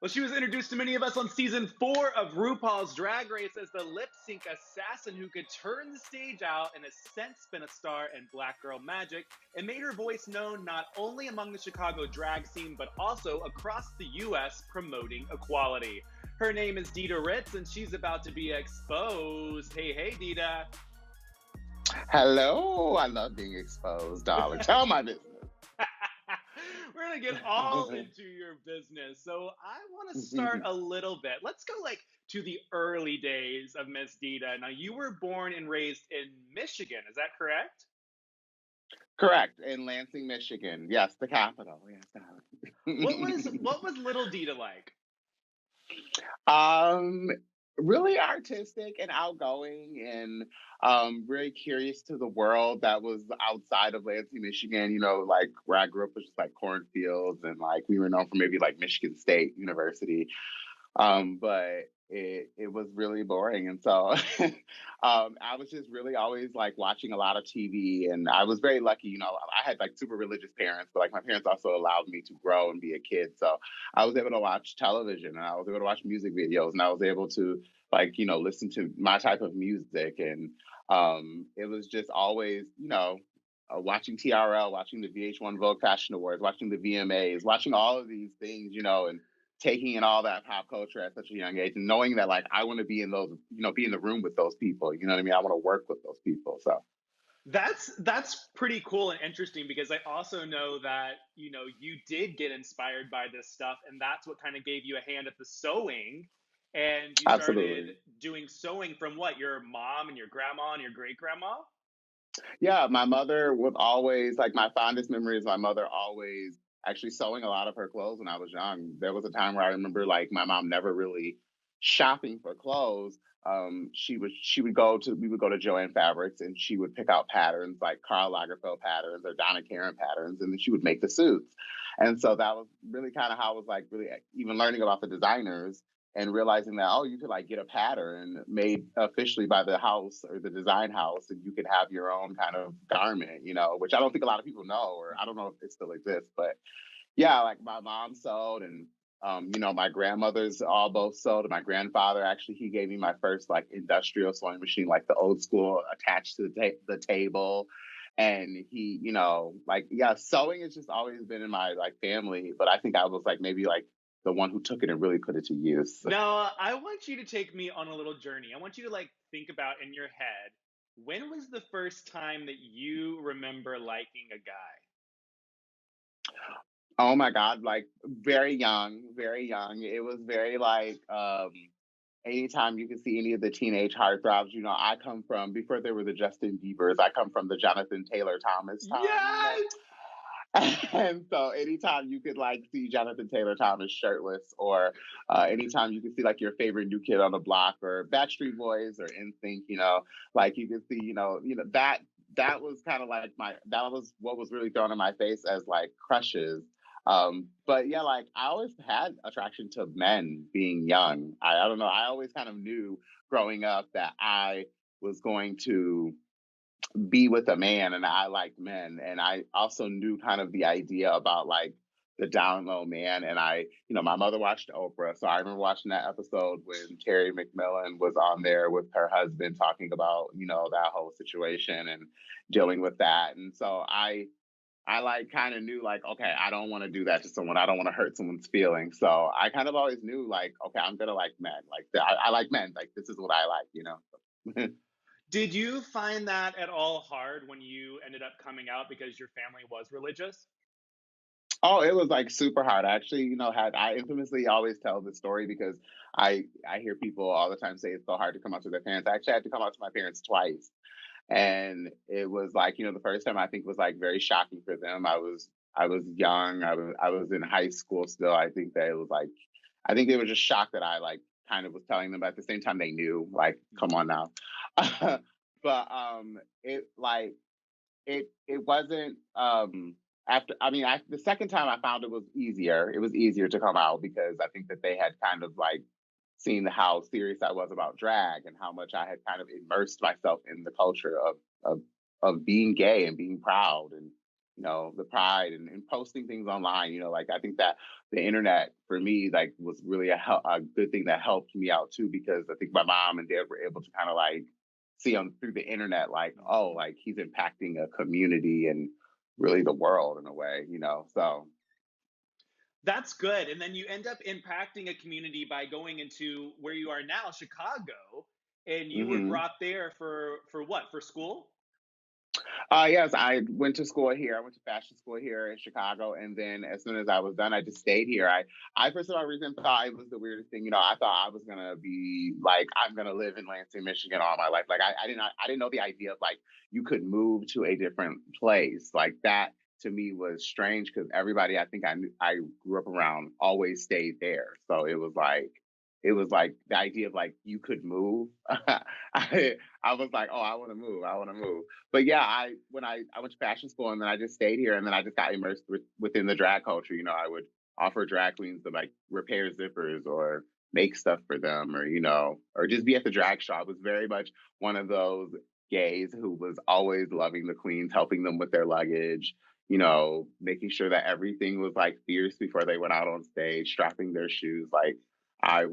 Well, she was introduced to many of us on season 4 of RuPaul's Drag Race as the lip sync assassin who could turn the stage out and has since been a star in Black Girl Magic and made her voice known not only among the Chicago drag scene but also across the US promoting equality. Her name is Dida Ritz and she's about to be exposed. Hey, hey, Dida. Hello, I love being exposed, darling. Tell my business. We're going to get all into your business. So I want to start a little bit. Let's go to the early days of Miss Dida. Now you were born and raised in Michigan, is that correct? Correct, in Lansing, Michigan. Yes, the capital. Yes, what was little Dida like? um, really artistic and outgoing, and very curious to the world that was outside of Lansing, Michigan. Like where I grew up was just like cornfields, and like we were known for maybe like Michigan State University. But it was really boring, and so I was just really always like watching a lot of TV, and I was very lucky. I had like super religious parents, but like my parents also allowed me to grow and be a kid, so I was able to watch television, and I was able to watch music videos, and I was able to like listen to my type of music, and it was just always watching TRL, watching the VH1 Vogue Fashion Awards, watching the VMAs, watching all of these things, and taking in all that pop culture at such a young age, and knowing that like I want to be in those, be in the room with those people. You know what I mean? I want to work with those people. So That's pretty cool and interesting because I also know that you did get inspired by this stuff and that's what kind of gave you a hand at the sewing, and you started absolutely. doing sewing from what, your mom and your grandma and your great grandma? Yeah, my mother would always, like, my fondest memory is my mother always actually sewing a lot of her clothes when I was young. There was a time where I remember like my mom never really shopping for clothes. She would go to we would go to Joanne Fabrics, and she would pick out patterns like Karl Lagerfeld patterns or Donna Karan patterns, and then she would make the suits. And so that was really kind of how I was like really even learning about the designers and realizing that, oh, you could like get a pattern made officially by the house or the design house, and you could have your own kind of garment, which I don't think a lot of people know, or I don't know if it still exists. But yeah, like my mom sewed, and my grandmothers all both sewed, and my grandfather actually, he gave me my first like industrial sewing machine, like the old school attached to the table. And he, like, yeah, sewing has just always been in my like family, but I think I was like maybe like the one who took it and really put it to use. Now I want you to take me on a little journey. I want you to think about in your head, when was the first time that you remember liking a guy? Oh my God, like very young, very young. It was very like anytime you can see any of the teenage heartthrobs, I come from before there were the Justin Biebers, I come from the Jonathan Taylor Thomas time. Yes. And so anytime you could like see Jonathan Taylor Thomas shirtless, or anytime you could see like your favorite New Kid on the Block or Backstreet Boys or NSYNC, like you could see, that was kind of like that was what was really thrown in my face as like crushes. But yeah, like I always had attraction to men being young. I don't know. I always kind of knew growing up that I was going to be with a man, and I like men. And I also knew kind of the idea about like the down low man. And my mother watched Oprah. So I remember watching that episode when Terry McMillan was on there with her husband talking about, that whole situation and dealing with that. And so I like kind of knew like, okay, I don't want to do that to someone. I don't want to hurt someone's feelings. So I kind of always knew like, okay, I'm gonna like men. Like I like men. Like this is what I like. Did you find that at all hard when you ended up coming out because your family was religious? Oh, it was like super hard. I actually, had I infamously always tell this story because I hear people all the time say it's so hard to come out to their parents. I actually had to come out to my parents twice. And it was like, the first time I think was like very shocking for them. I was young. I was in high school still. I think that it was like I think they were just shocked that I like kind of was telling them, but at the same time they knew, like, come on now. But it like it wasn't after I mean the second time I found it was easier to come out because I think that they had kind of like seen how serious I was about drag and how much I had kind of immersed myself in the culture of of being gay and being proud, and the pride and posting things online. Like I think that the internet for me like was really a good thing that helped me out too, because I think my mom and dad were able to kind of like see on through the internet like, oh, like he's impacting a community and really the world in a way. So That's good. And then you end up impacting a community by going into where you are now, Chicago, and you were hmm brought there for what? For school? yes, I went to school here. I went to fashion school here in Chicago, and then as soon as I was done, I just stayed here. I for some reason thought it was the weirdest thing. I thought I was gonna be like, I'm gonna live in Lansing, Michigan all my life. Like, I didn't know the idea of like you could move to a different place like that. To me was strange because everybody I think I grew up around always stayed there. So it was like the idea of like you could move. I was like, oh, I want to move. I want to move. But yeah, I went to fashion school and then I just stayed here and then I just got immersed within the drag culture. I would offer drag queens to like repair zippers or make stuff for them, or just be at the drag show. I was very much one of those gays who was always loving the queens, helping them with their luggage, making sure that everything was like fierce before they went out on stage, strapping their shoes. Like I've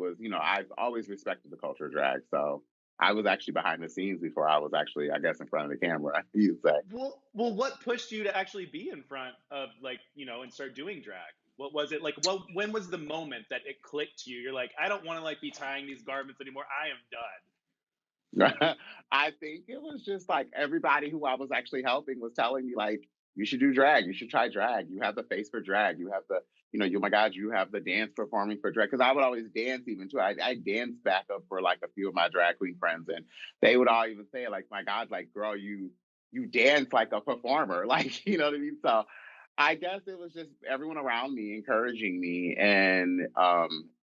always respected the culture of drag. So I was actually behind the scenes before I was actually, I guess, in front of the camera, you'd say. Well, what pushed you to actually be in front of like, and start doing drag? What was it like? When was the moment that it clicked to you? You're like, I don't want to like be tying these garments anymore. I am done. I think it was just like everybody who I was actually helping was telling me like, you should do drag, you should try drag. You have the face for drag. You have oh my God, you have the dance performing for drag. Because I would always dance even too. I danced back up for like a few of my drag queen friends, and they would all even say like, my God, like girl, you dance like a performer, like you know what I mean. So I guess it was just everyone around me encouraging me, and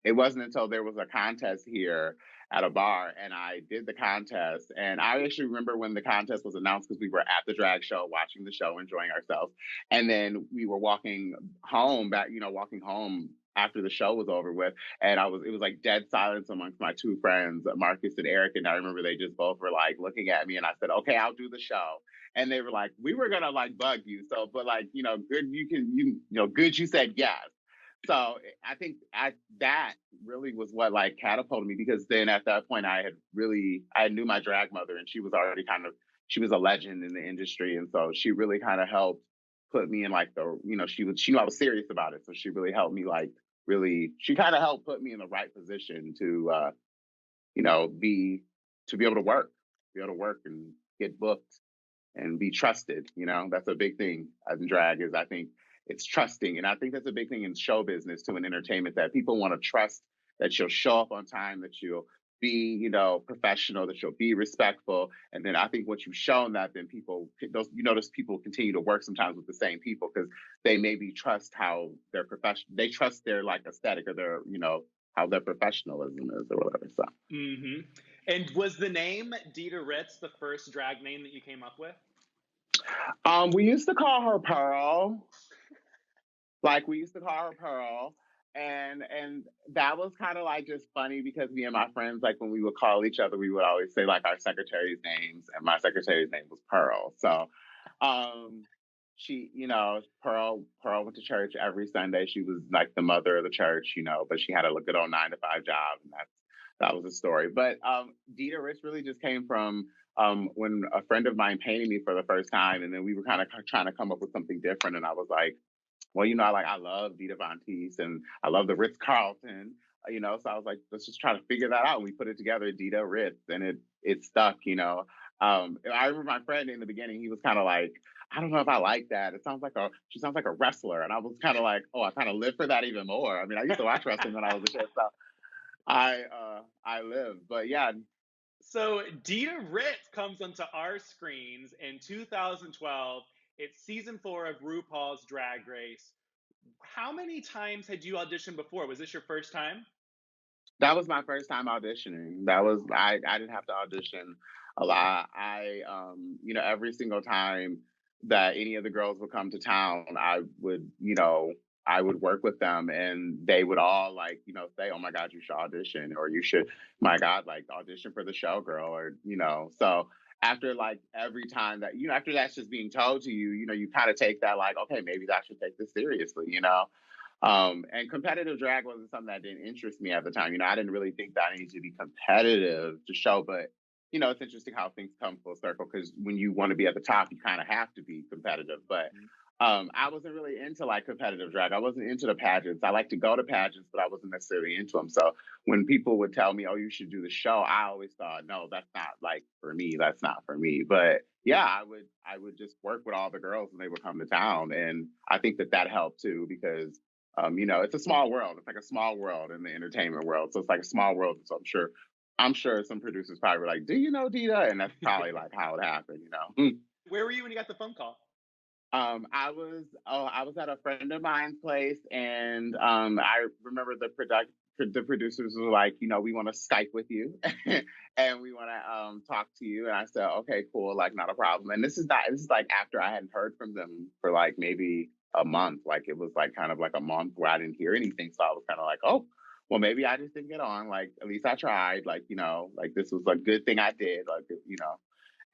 it wasn't until there was a contest here at a bar and I did the contest. And I actually remember when the contest was announced because we were at the drag show, watching the show, enjoying ourselves. And then we were walking home after the show was over with. And it was like dead silence amongst my two friends, Marcus and Eric. And I remember they just both were like looking at me and I said, okay, I'll do the show. And they were like, we were gonna like bug you. So, but like, good, good you said yes. So I think that really was what like catapulted me, because then at that point I knew my drag mother and she was already she was a legend in the industry, and so she really kind of helped put me in like she knew I was serious about it, so she really helped me like really she kind of helped put me in the right position to you know be be able to work and get booked and be trusted. That's a big thing in drag, is I think it's trusting. And I think that's a big thing in show business too, in entertainment, that people want to trust that you'll show up on time, that you'll be, professional, that you'll be respectful. And then I think once you've shown that, then you notice people continue to work sometimes with the same people because they maybe trust how their profession, they trust their like aesthetic or their, how their professionalism is or whatever. So. Hmm. And was the name Dida Ritz the first drag name that you came up with? We used to call her Pearl. Like we used to call her Pearl. And that was kind of like just funny because me and my friends, like when we would call each other, we would always say like our secretary's names, and my secretary's name was Pearl. So she, Pearl went to church every Sunday. She was like the mother of the church, but she had a good old 9 to 5 job, and that was the story. But Dida Ritz really just came from when a friend of mine painted me for the first time, and then we were kind of trying to come up with something different, and I was like, well, I love Dita Von Teese and I love the Ritz Carlton, so I was like, let's just try to figure that out. And we put it together, Dida Ritz, and it stuck. I remember my friend in the beginning, he was kind of like, I don't know if I like that. She sounds like a wrestler. And I was kind of like, oh, I kind of live for that even more. I mean, I used to watch wrestling when I was a kid, so I live. But yeah. So Dida Ritz comes onto our screens in 2012. It's season 4 of RuPaul's Drag Race. How many times had you auditioned before? Was this your first time? That was my first time auditioning. I didn't have to audition a lot. Every single time that any of the girls would come to town, I would work with them and they would all like, say, oh my God, you should audition, or you should, my God, like audition for the show, girl, or, so after like every time that, after that's just being told to you, you kind of take that like, okay, maybe I should take this seriously, and competitive drag wasn't something that didn't interest me at the time. I didn't really think that I needed to be competitive to show, but it's interesting how things come full circle because when you want to be at the top, you kind of have to be competitive. But I wasn't really into like competitive drag. I wasn't into the pageants. I like to go to pageants, but I wasn't necessarily into them. So when people would tell me, "Oh, you should do the show," I always thought, "No, that's not like for me. That's not for me." But yeah, I would just work with all the girls when they would come to town, and I think that helped too because it's a small world. It's like a small world in the entertainment world. So it's like a small world. So I'm sure some producers probably were like, "Do you know Dida?" And that's probably like how it happened. Where were you when you got the phone call? I was at a friend of mine's place, and I remember the producers were like, we want to Skype with you, and we want to talk to you. And I said, okay, cool, like not a problem. And this is like after I hadn't heard from them for like maybe a month. Like it was like kind of like a month where I didn't hear anything. So I was kind of like, oh, well, maybe I just didn't get on. Like at least I tried. Like like this was a good thing I did. Like.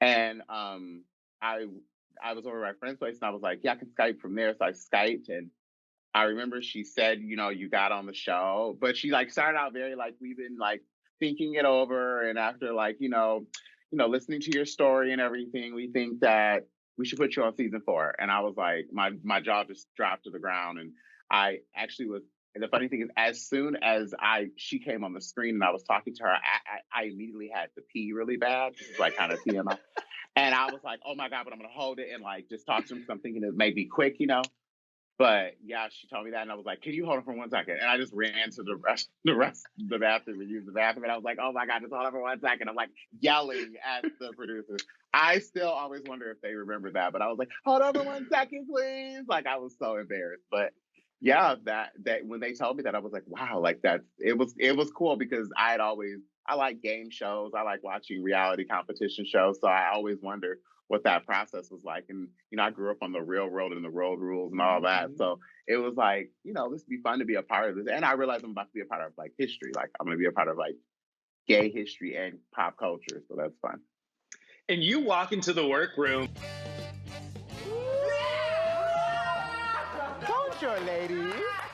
And I I was over at my friend's place and I was like, yeah, I can Skype from there. So I Skyped and I remember she said, you got on the show, but she like started out very like we've been like thinking it over and after like, listening to your story and everything, we think that we should put you on season 4. And I was like, my jaw just dropped to the ground. And I actually was and the funny thing is, as soon as she came on the screen and I was talking to her, I immediately had to pee really bad. This is like kind of TMI. And I was like, oh my God, but I'm going to hold it and like just talk to him because I'm thinking it may be quick. But yeah, she told me that, and I was like, "Can you hold it for 1 second?" And I just ran to the rest of the bathroom and used the bathroom. And I was like, "Oh my God, just hold it for 1 second." I'm like yelling at the producers. I still always wonder if they remember that, but I was like, "Hold on for 1 second, please!" Like I was so embarrassed. But yeah, that when they told me that, I was like, "Wow!" Like it was cool because I like game shows. I like watching reality competition shows. So I always wonder what that process was like. And, I grew up on the real world and the road rules and all that. So it was like, this would be fun to be a part of this. And I realized I'm about to be a part of like history. Like I'm going to be a part of like gay history and pop culture. So that's fun. And you walk into the workroom. Culture, ladies.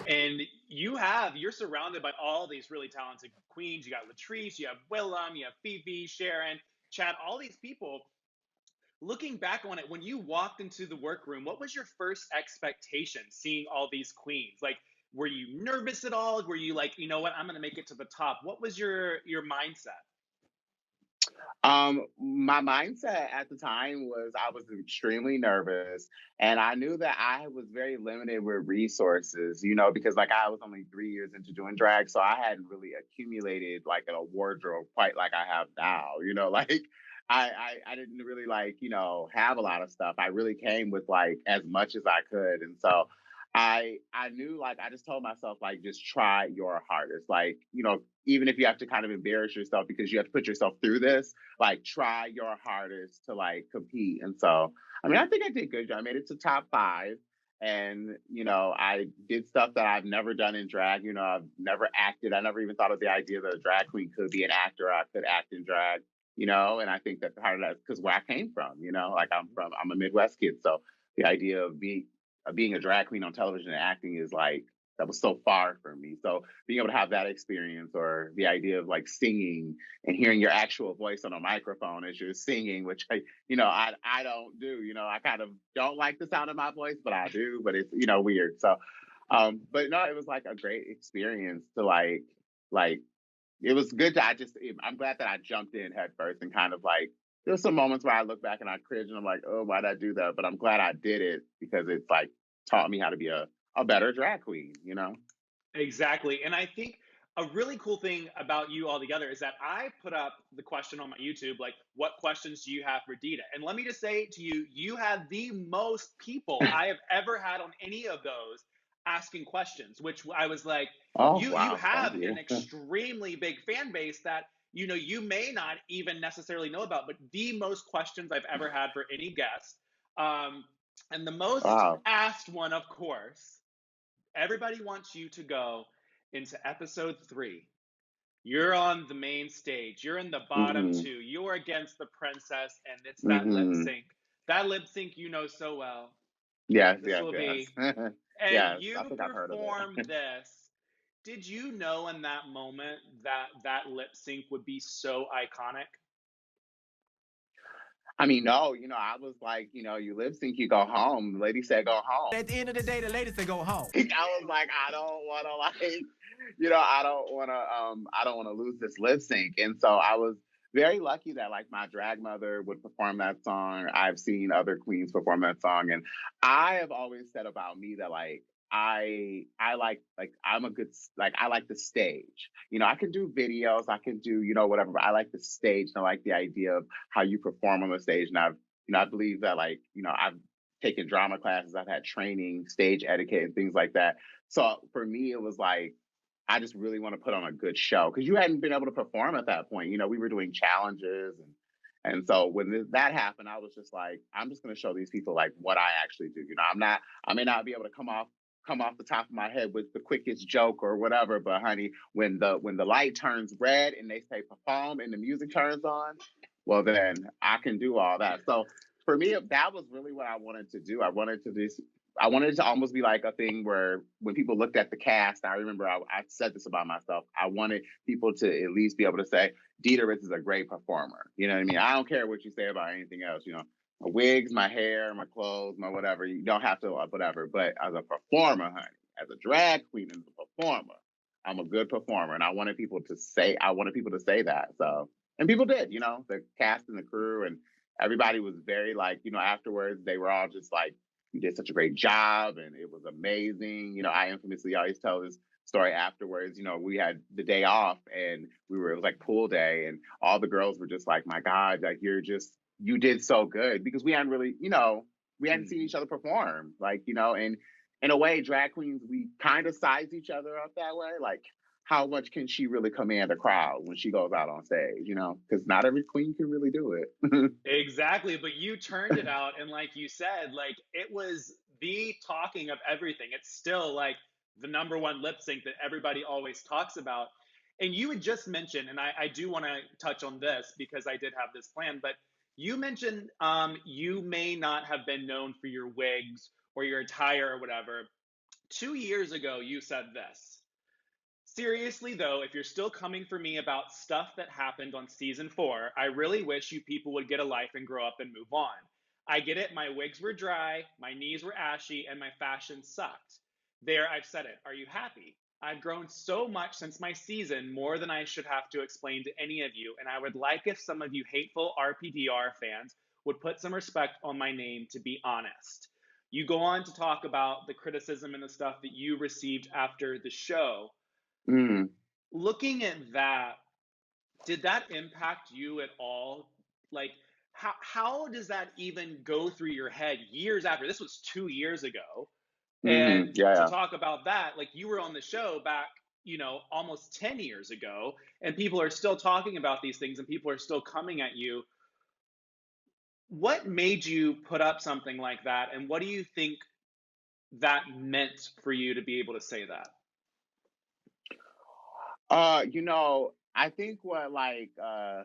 And you're surrounded by all these really talented queens. You got Latrice, you have Willem, you have Phoebe, Sharon, Chad, all these people. Looking back on it, when you walked into the workroom, what was your first expectation seeing all these queens? Like, were you nervous at all? Were you like, you know what, I'm going to make it to the top? What was your mindset? My mindset at the time was I was extremely nervous and I knew that I was very limited with resources, because like I was only 3 years into doing drag. So I hadn't really accumulated like a wardrobe quite like I have now, like I didn't really like, have a lot of stuff. I really came with like as much as I could. And so I knew like I just told myself like just try your hardest. Like, even if you have to kind of embarrass yourself because you have to put yourself through this, like try your hardest to like compete. And so I mean I think I did good. I made it to top 5. And I did stuff that I've never done in drag. I've never acted. I never even thought of the idea that a drag queen could be an actor. I could act in drag. And I think that part of that is because where I came from. Like I'm a Midwest kid, so the idea of being a drag queen on television and acting is like that was so far from me. So being able to have that experience or the idea of like singing and hearing your actual voice on a microphone as you're singing, which I don't do. I kind of don't like the sound of my voice, but I do. But it's weird. So, but no, it was like a great experience to like it was good to I'm glad that I jumped in head first and kind of like there's some moments where I look back and I cringe and I'm like, oh, why'd I do that? But I'm glad I did it because it's like taught me how to be a better drag queen. Exactly. And I think a really cool thing about you altogether is that I put up the question on my YouTube, like, what questions do you have for Dida? And let me just say to you, you have the most people I have ever had on any of those asking questions, which I was like, Oh you wow, have thank you. an extremely big fan base that you may not even necessarily know about, but the most questions I've ever had for any guest. Um, and the most Wow. asked one, of course, everybody wants you to go into episode 3 You're on the main stage. You're in the bottom Mm-hmm. two. You're against the princess, and it's that lip Mm-hmm. sync. That lip sync you know so well. Yes, This yes, will yes. be. And Yes, I you think I've heard of performed it. this. Did you know in that moment that that lip sync would be so iconic? I mean, no, I was like, you lip sync, you go home. The lady said go home. At the end of the day, the lady said go home. I was like, I don't want to like, I don't want to lose this lip sync. And so I was very lucky that like my drag mother would perform that song. I've seen other queens perform that song, and I have always said about me that like I like I'm a good like I like the stage. I can do videos, I can do whatever, but I like the stage. And I like the idea of how you perform on the stage. And I believe that like I've taken drama classes, I've had training, stage etiquette, and things like that. So for me, it was like, I just really want to put on a good show because you hadn't been able to perform at that point. We were doing challenges, and so when that happened, I was just like, I'm just going to show these people like what I actually do. I may not be able to come off the top of my head with the quickest joke or whatever, but honey, when the light turns red and they say perform and the music turns on, well then I can do all that. So for me, that was really what I wanted to do. I wanted it to almost be like a thing where when people looked at the cast, I remember I said this about myself. I wanted people to at least be able to say, Dida Ritz is a great performer. You know what I mean? I don't care what you say about anything else. My wigs, my hair, my clothes, my whatever. You don't have to, whatever. But as a performer, honey, as a drag queen and a performer, I'm a good performer. And I wanted people to say that. So, and people did, the cast and the crew and everybody was very like, afterwards, they were all just like, you did such a great job and it was amazing. I infamously always tell this story afterwards. We had the day off and it was like pool day and all the girls were just like, my God, like you did so good because we hadn't really, we hadn't seen each other perform. Like, and in a way, drag queens, we kind of size each other up that way. Like, how much can she really command a crowd when she goes out on stage, because not every queen can really do it. Exactly, but you turned it out, and like you said, like it was the talking of everything. It's still like the number one lip sync that everybody always talks about. And you had just mentioned, and I do want to touch on this because I did have this plan, but you mentioned you may not have been known for your wigs or your attire or whatever. 2 years ago, you said this. Seriously, though, if you're still coming for me about stuff that happened on season 4, I really wish you people would get a life and grow up and move on. I get it, my wigs were dry, my knees were ashy, and my fashion sucked. There, I've said it. Are you happy? I've grown so much since my season, more than I should have to explain to any of you, and I would like if some of you hateful RPDR fans would put some respect on my name, to be honest. You go on to talk about the criticism and the stuff that you received after the show. Mm. Looking at that, did that impact you at all? Like, how does that even go through your head years after? This was 2 years ago. Mm-hmm. And to Yeah. talk about that, like you were on the show back, almost 10 years ago, and people are still talking about these things and people are still coming at you. What made you put up something like that? And what do you think that meant for you to be able to say that? I think what like oh,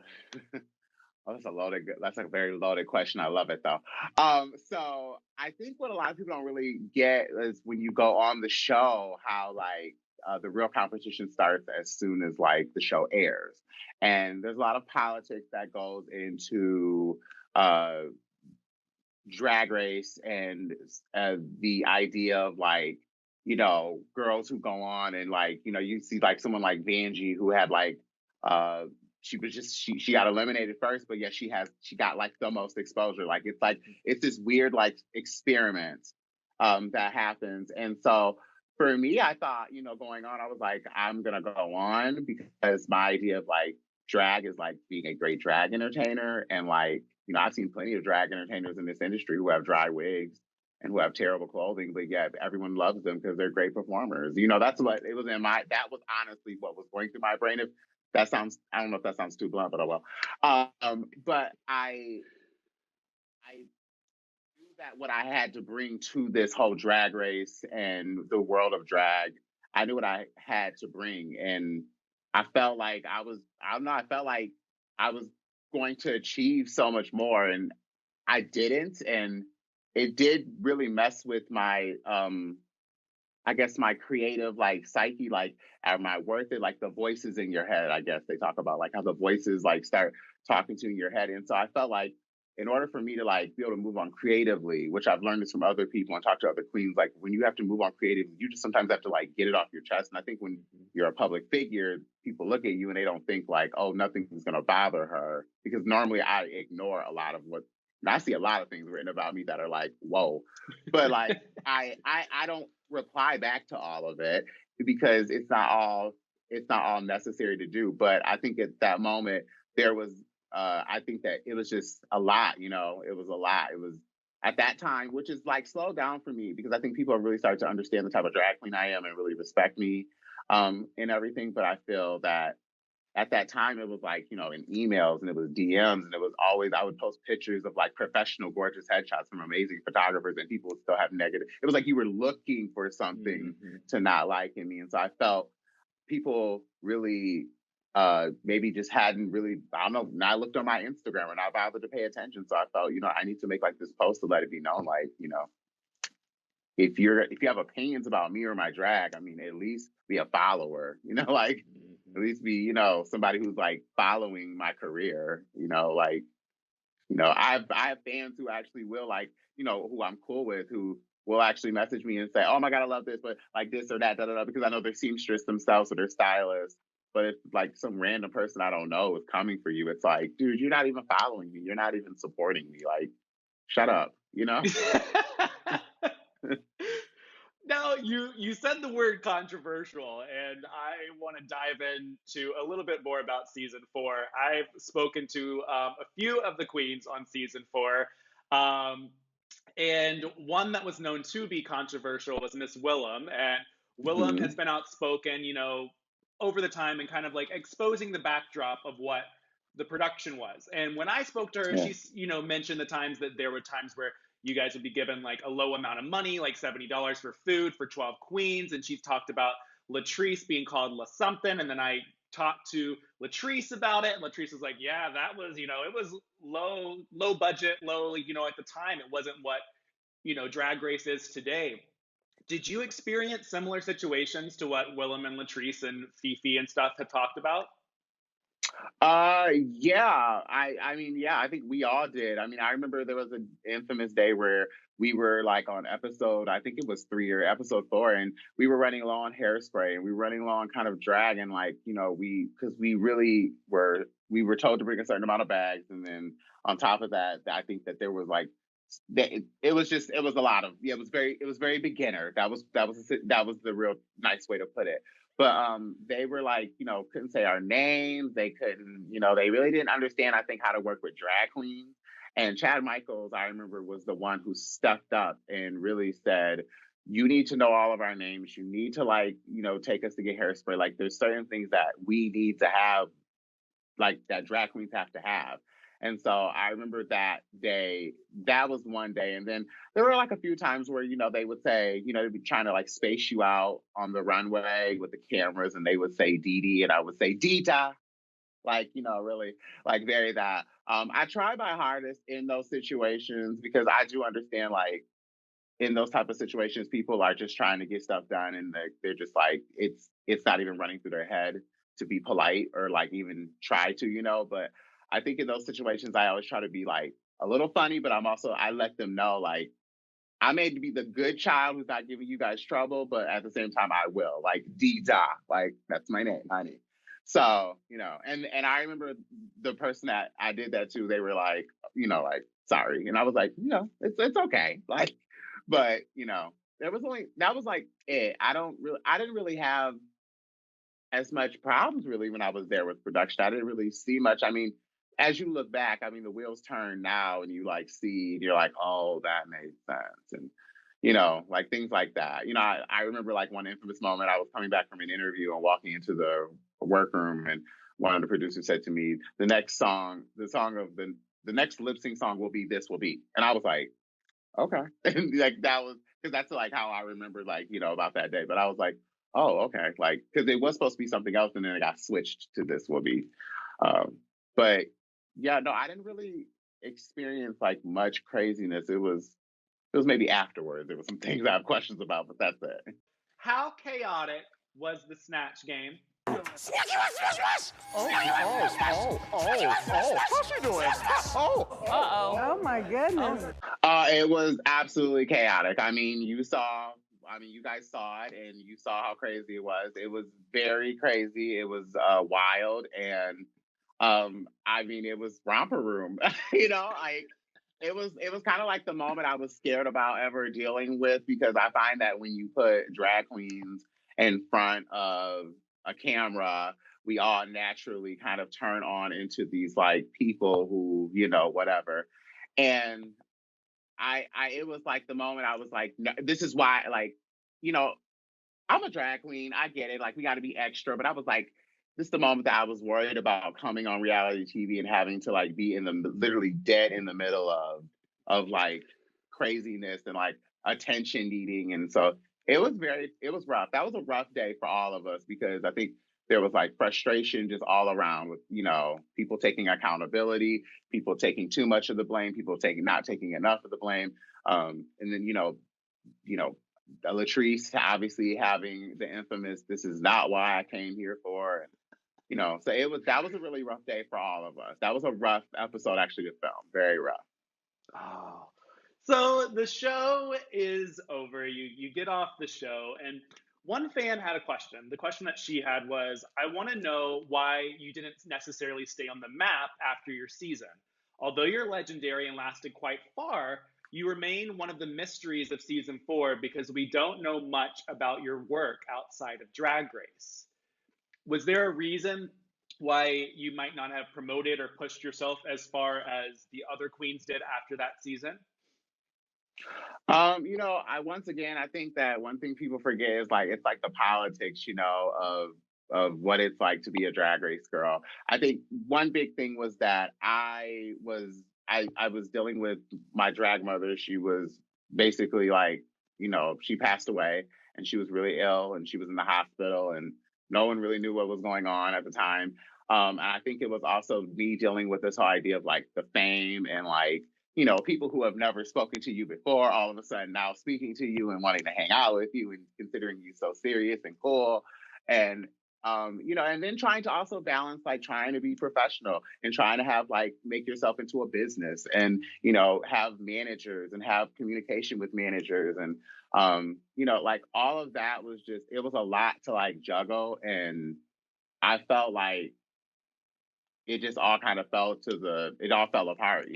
that's a very loaded question. I love it though. So I think what a lot of people don't really get is when you go on the show, how like the real competition starts as soon as like the show airs. And there's a lot of politics that goes into uh drag race and the idea of like girls who go on and like you see like someone like Vanjie who had like uh she got eliminated first, but yeah, she got like the most exposure. Like it's this weird like experiment that happens. And so for me, I thought, going on, I was like, I'm gonna go on because my idea of like drag is like being a great drag entertainer. And like, I've seen plenty of drag entertainers in this industry who have dry wigs and who have terrible clothing, but yet everyone loves them because they're great performers. That's what it was that was honestly what was going through my brain. If that sounds, I don't know if that sounds too blunt, but oh well. But I knew that what I had to bring to this whole drag race and the world of drag, I knew what I had to bring. And I felt like I don't know, I felt like I was going to achieve so much more, and I didn't, and it did really mess with my I guess my creative like psyche, like am I worth it? Like the voices in your head, I guess they talk about like how the voices like start talking to you in your head. And so I felt like in order for me to like be able to move on creatively, which I've learned this from other people and talk to other queens, like when you have to move on creatively, you just sometimes have to like get it off your chest. And I think when you're a public figure, people look at you and they don't think like, oh, nothing's gonna bother her. Because normally I ignore a lot of what and I see a lot of things written about me that are like, whoa. But like I don't reply back to all of it because it's not all necessary to do. But I think at that moment there was I think that it was just a lot, you know, it was a lot. It was at that time, which is like slow down for me because I think people have really started to understand the type of drag queen I am and really respect me and everything. But I feel that at that time it was like, you know, in emails and it was DMs and it was always I would post pictures of like professional gorgeous headshots from amazing photographers and people would still have negative. It was like you were looking for something to not like in me. And so I felt people really maybe just hadn't really I don't know, now I looked on my Instagram and I bothered to pay attention. So I felt, you know, I need to make like this post to let it be known, like, you know, if you have opinions about me or my drag, I mean, at least be a follower, you know, like at least be, you know, somebody who's like following my career, you know, like, you know, I have fans who actually will like, you know, who I'm cool with, who will actually message me and say, oh my God, I love this, but like this or that, da, da, da, because I know they're seamstress themselves or they're stylists. But if like some random person I don't know is coming for you, it's like, dude, you're not even following me. You're not even supporting me. Like, shut up, you know? Now you said the word controversial, and I want to dive into a little bit more about season four. I've spoken to a few of the queens on season four, um, and one that was known to be controversial was Miss Willem, and Willem has Mhm. been outspoken, you know, over the time and kind of like exposing the backdrop of what the production was. And when I spoke to her, Yeah. she's, you know, mentioned the times that there were times where you guys would be given like a low amount of money, like $70 for food for 12 queens. And she's talked about Latrice being called La something. And then I talked to Latrice about it. And Latrice was like, yeah, that was, you know, it was low budget, low, you know, at the time, it wasn't what, you know, Drag Race is today. Did you experience similar situations to what Willem and Latrice and Fifi and stuff have talked about? Yeah. I mean, yeah, I think we all did. I mean, I remember there was an infamous day where we were like on episode, I think it was 3 or episode 4, and we were running low on hairspray and we were running low on kind of drag and like, you know, because we were told to bring a certain amount of bags. And then on top of that, I think that there was like, it was just, it was a lot of, yeah, it was very beginner. That was the real nice way to put it. But they were like, you know, couldn't say our names. They couldn't, you know, they really didn't understand, I think, how to work with drag queens. And Chad Michaels, I remember, was the one who stepped up and really said, you need to know all of our names. You need to like, you know, take us to get hairspray. Like there's certain things that we need to have, like that drag queens have to have. And so I remember that day, that was one day. And then there were like a few times where, you know, they would say, you know, they'd be trying to like space you out on the runway with the cameras and they would say Didi and I would say Dita, like, you know, really like very that. I try my hardest in those situations because I do understand like in those type of situations, people are just trying to get stuff done and they're just like, it's not even running through their head to be polite or like even try to, you know, but I think in those situations, I always try to be like a little funny, but I let them know like, I may be the good child who's not giving you guys trouble, but at the same time, I will like Dida, like that's my name, honey. So, you know, and I remember the person that I did that to, they were like, you know, like, sorry. And I was like, you know, it's okay. Like, but you know, that was like it. I didn't really have as much problems really when I was there with production. I didn't really see much. I mean, as you look back, I mean, the wheels turn now and you like see, and you're like, oh, that made sense. And, you know, like things like that. You know, I remember like one infamous moment, I was coming back from an interview and walking into the workroom and one of the producers said to me, the next lip sync song will be This Will Be. And I was like, okay. And like that was, because that's like how I remember like, you know, about that day. But I was like, oh, okay. Like, because it was supposed to be something else, and then it got switched to this movie. But yeah, no, I didn't really experience like much craziness. It was maybe afterwards. There was some things I have questions about, but that's it. How chaotic was the Snatch Game? What's she doing? Oh my goodness. It was absolutely chaotic. I mean, you guys saw it, and you saw how crazy it was. It was very crazy. It was wild, and I mean, it was romper room. Like it was kind of like the moment I was scared about ever dealing with, because I find that when you put drag queens in front of a camera, we all naturally kind of turn on into these like people who, whatever. And it was like the moment I was like, no, this is why, like, I'm a drag queen. I get it. Like, we got to be extra. But I was like, this is the moment that I was worried about coming on reality TV and having to like be literally dead in the middle of like craziness and like attention needing. And so it was rough. That was a rough day for all of us, because I think there was like frustration just all around with, people taking accountability, people taking too much of the blame, people not taking enough of the blame. And then, Latrice obviously having the infamous, "This is not why I came here for." So that was a really rough day for all of us. That was a rough episode actually to film. Very rough. Oh. So the show is over. You get off the show, and one fan had a question. The question that she had was, I want to know why you didn't necessarily stay on the map after your season. Although you're legendary and lasted quite far, you remain one of the mysteries of season 4 because we don't know much about your work outside of Drag Race. Was there a reason why you might not have promoted or pushed yourself as far as the other queens did after that season? I think that one thing people forget is like it's like the politics, of what it's like to be a Drag Race girl. I think one big thing was that I was dealing with my drag mother. She was basically like, she passed away, and she was really ill, and she was in the hospital, and no one really knew what was going on at the time. And I think it was also me dealing with this whole idea of like the fame and like, people who have never spoken to you before, all of a sudden now speaking to you and wanting to hang out with you and considering you so serious and cool. And, and then trying to also balance, like trying to be professional and trying to have like, make yourself into a business and, have managers and have communication with managers. And, like all of that was just, it was a lot to like juggle. And I felt like it just all kind of it all fell apart,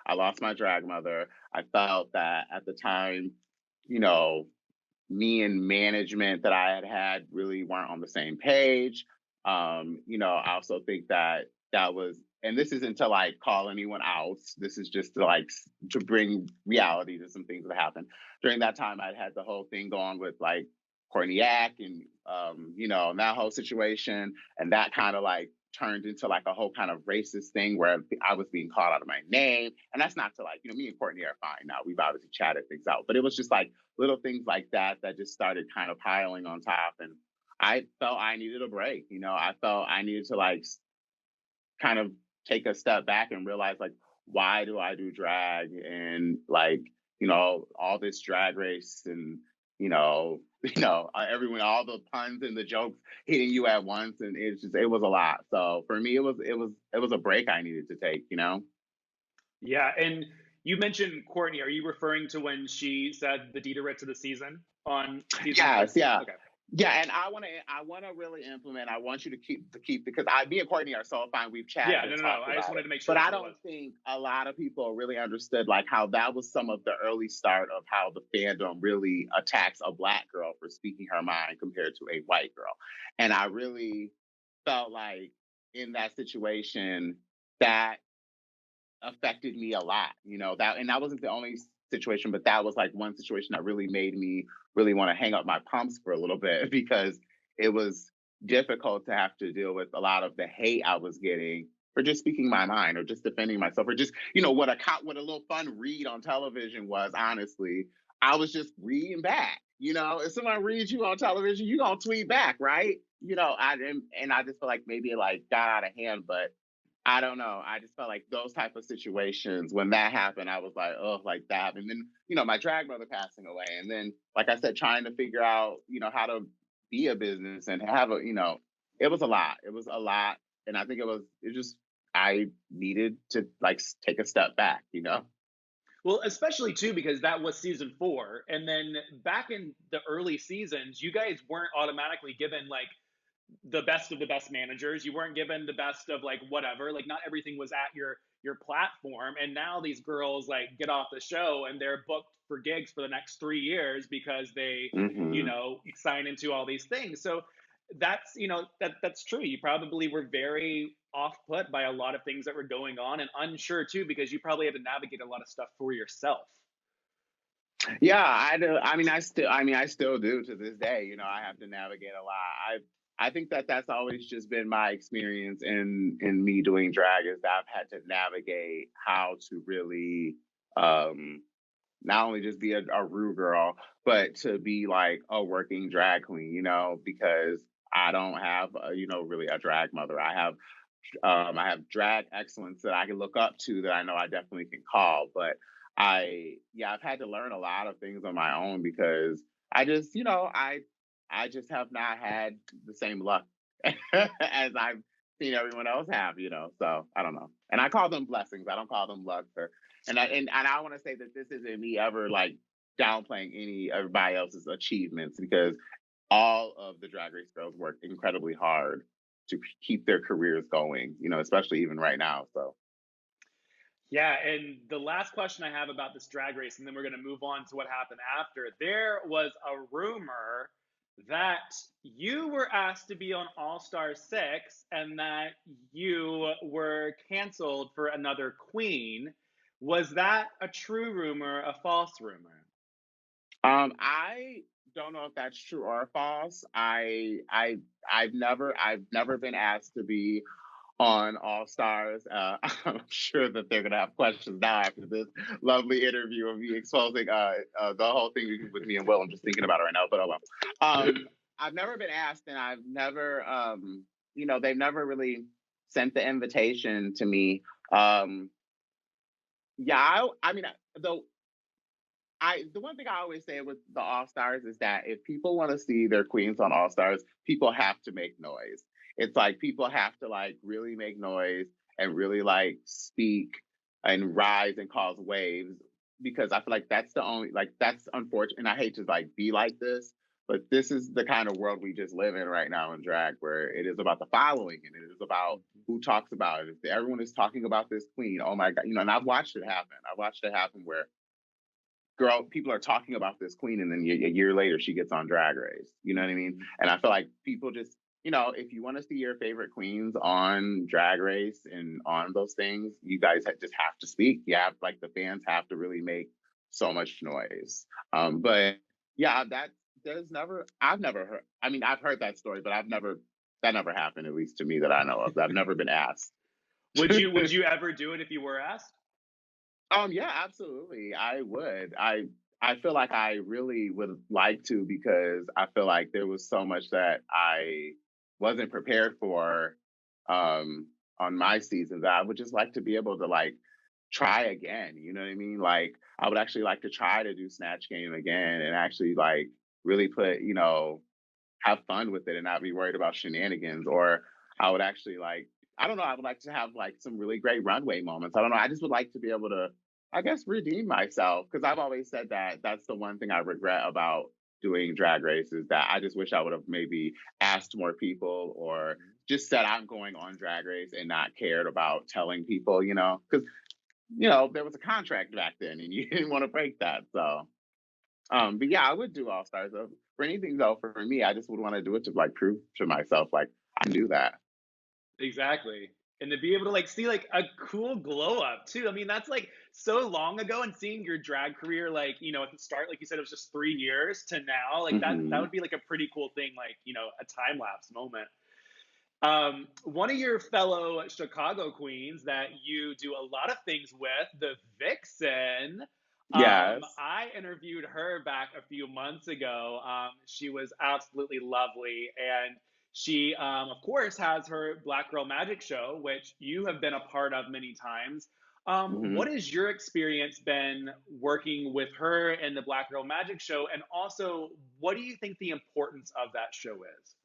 I lost my drag mother. I felt that at the time, me and management that I had really weren't on the same page. I also think that was, and this isn't to like call anyone out. This is just to bring reality to some things that happened. During that time, I'd had the whole thing going with like Courtney-Act and, that whole situation. And that kind of like turned into like a whole kind of racist thing where I was being called out of my name. And that's not to like, me and Courtney are fine now. We've obviously chatted things out, but it was just like little things like that just started kind of piling on top. And I felt I needed a break. I felt I needed to like kind of take a step back and realize like, why do I do drag? And like, all this Drag Race and, everyone, all the puns and the jokes hitting you at once. And it was a lot. So for me, it was a break I needed to take, Yeah. And you mentioned Courtney. Are you referring to when she said the Dida Ritz of the season on season? Yes. Yeah. Okay. Yeah, and I want to really implement. I want you to keep because me and Courtney are so fine. We've chatted. Yeah, no. I just wanted to make sure. But I don't think a lot of people really understood like how that was some of the early start of how the fandom really attacks a Black girl for speaking her mind compared to a white girl. And I really felt like in that situation that affected me a lot. That wasn't the only situation, but that was like one situation that really made me really want to hang up my pumps for a little bit because it was difficult to have to deal with a lot of the hate I was getting for just speaking my mind or just defending myself or just, what a little fun read on television was, honestly. I was just reading back, You know, if someone reads you on television, you gonna tweet back, right? You know, I just feel like maybe it like got out of hand, but I don't know. I just felt like those type of situations when that happened, I was like, oh, like that. And then, you know, my drag mother passing away, and then, like I said, trying to figure out, you know, how to be a business and have a, you know, it was a lot. It was a lot, and I think it just I needed to like take a step back, you know. Well, especially too because that was season 4, and then back in the early seasons, you guys weren't automatically given like the best of the best managers. You weren't given the best of like whatever. Like not everything was at your platform. And now these girls like get off the show and they're booked for gigs for the next 3 years because they, you Hmm. know, sign into all these things. So that's that's true. You probably were very off put by a lot of things that were going on and unsure too because you probably had to navigate a lot of stuff for yourself. Yeah, I do. I still do to this day. You know, I have to navigate a lot. I think that that's always just been my experience in me doing drag is that I've had to navigate how to really not only just be a Ru girl, but to be like a working drag queen. You know, because I don't have you know really a drag mother. I have drag excellence that I can look up to that I know I definitely can call. But yeah, I've had to learn a lot of things on my own because I just, you know, I just have not had the same luck as I've seen everyone else have, you know. So I don't know. And I call them blessings. I don't call them luck or and I want to say that this isn't me ever like downplaying everybody else's achievements because all of the Drag Race girls work incredibly hard to keep their careers going, you know, especially even right now. So, Yeah, and the last question I have about this drag race, and then we're going to move on to what happened after. There was a rumor that you were asked to be on All Star 6 and that you were canceled for another queen. Was that a true rumor, a false rumor? I don't know if that's true or false. I've never been asked to be on All Stars. I'm sure that they're gonna have questions now after this lovely interview of me exposing the whole thing with me and Will. I'm just thinking about it right now, but oh well. I've never been asked, and I've never, you know, they've never really sent the invitation to me. Um, yeah, I mean, though the one thing I always say with the All Stars is that if people want to see their queens on All Stars, people have to make noise. It's like people have to like really make noise and really like speak and rise and cause waves because I feel like that's the only like that's unfortunate. And I hate to like be like this, but this is the kind of world we just live in right now in drag, where it is about the following and it is about who talks about it. If everyone is talking about this queen, oh my god, you know. And I've watched it happen. I've watched it happen where girl, people are talking about this queen, and then a year later she gets on Drag Race. You know what I mean? And I feel like people just, you know, if you want to see your favorite queens on Drag Race and on those things, you guys just have to speak. You have like the fans have to really make so much noise. But yeah, I've never heard. I mean, I've heard that story, but that never happened, at least to me that I know of. I've never been asked. Would you ever do it if you were asked? Yeah, absolutely. I would. I feel like I really would like to because I feel like there was so much that I wasn't prepared for on my season that I would just like to be able to like try again. You know what I mean? Like I would actually like to try to do Snatch Game again and actually like really put, you know, have fun with it and not be worried about shenanigans. Or I would actually like, I don't know, I would like to have like some really great runway moments. I don't know. I just would like to be able to, I guess, redeem myself. Cause I've always said that that's the one thing I regret about doing Drag Race is that I just wish I would have maybe asked more people or just said I'm going on Drag Race and not cared about telling people, you know, because, you know, there was a contract back then and you didn't want to break that. So, but yeah, I would do All Stars. For anything though, for me, I just would want to do it to like prove to myself like I can do that. Exactly. And to be able to like see like a cool glow up too. I mean, that's like so long ago and seeing your drag career like, you know, at the start, like you said, it was just 3 years to now, like that Hmm. would be like a pretty cool thing, like, you know, a time lapse moment. One of your fellow Chicago queens that you do a lot of things with, the Vixen, Yes. I interviewed her back a few months ago. She was absolutely lovely. And she, of course, has her Black Girl Magic show, which you have been a part of many times. Hmm. What has your experience been working with her in the Black Girl Magic show? And also, what do you think the importance of that show is?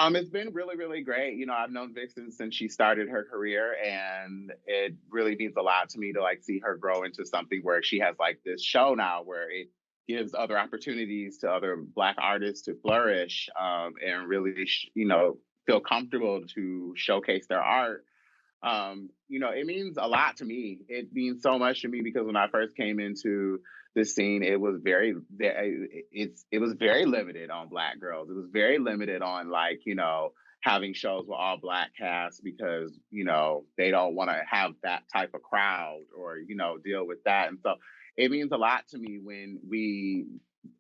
It's been really, really great. I've known Vixen since she started her career, and it really means a lot to me to like see her grow into something where she has like this show now where it gives other opportunities to other Black artists to flourish, and really, feel comfortable to showcase their art. It means a lot to me. It means so much to me because when I first came into the scene, it was very limited on Black girls. It was very limited on like, having shows with all Black casts because, they don't want to have that type of crowd or, deal with that. And so it means a lot to me when we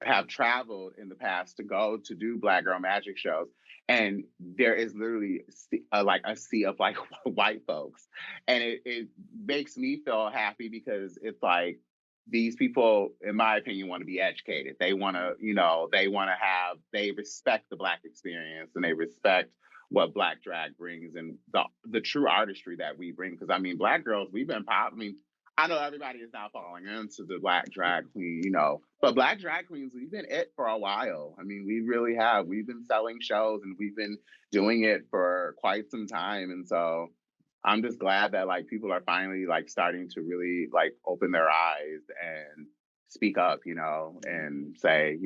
have traveled in the past to go to do Black Girl Magic shows, and there is literally like a sea of like white folks, and it makes me feel happy because it's like these people, in my opinion, want to be educated. They want to, they respect the Black experience and they respect what Black drag brings and the true artistry that we bring. Because I mean, Black girls, we've been pop. I mean, I know everybody is now falling into the Black drag queen, but Black drag queens, we've been it for a while. I mean, we really have. We've been selling shows and we've been doing it for quite some time. And so I'm just glad that like people are finally like starting to really like open their eyes and speak up, and say,